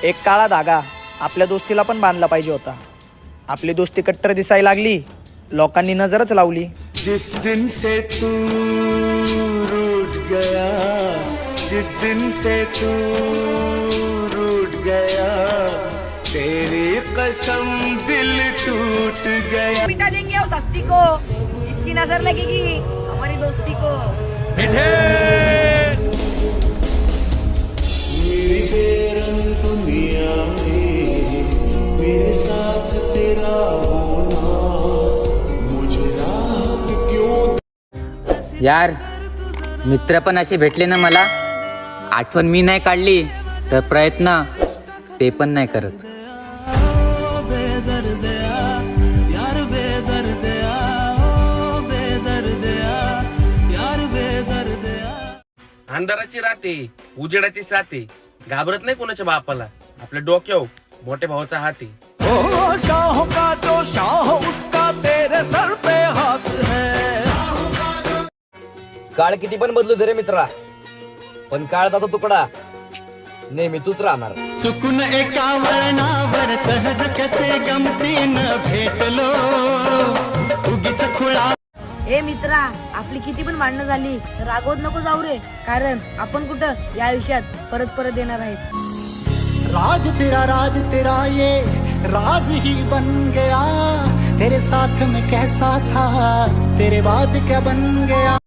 एक काळा धागा आपल्या दोस्तीला पण बांधला पाहिजे होता. आपली दोस्ती कट्टर दिसायला लागली, लोकांनी नजरच लावली. जिस दिन से तू रूठ गया, जिस दिन से तू रूठ गया, तेरी कसम दिल टूट गया. मिटा देंगे उस हस्ती को, इसकी नजर लगेगी हमारी दोस्ती को. मेरी बेरंग दुनिया में मेरे साथ तेरा होना मुझे राहत क्यों. यार मित्र पण असे भेटले ना मला, आठवण मी नाही काढली तर प्रयत्न ते पण नाही करत. अंधाराची राते उजेडाची साथे, घाबरत नाही कोणाच्या बापाला, आपल्या डोक्यावर मोठ्या भावाचा हात आहे. शाह का तो शाह उसका तेरे सर पे हाथ है. काळ किती पण बदलू दे रे मित्रा, पण काळाचा तो तुकडा नेहमी तूच राहणार. चुकून एका वळणावर सहज कसे गमतीनं भेटलो, उगीच खुळा. ए मित्रा, आपली किती पण भांडणं झाली तर रागवत नको जाऊ रे, कारण आपण कुठं या आयुष्यात परत परत येणार आहेत. राज तेरा ये राज ही बन गया, तेरे साथ में कैसा था तेरे बाद क्या बन गया.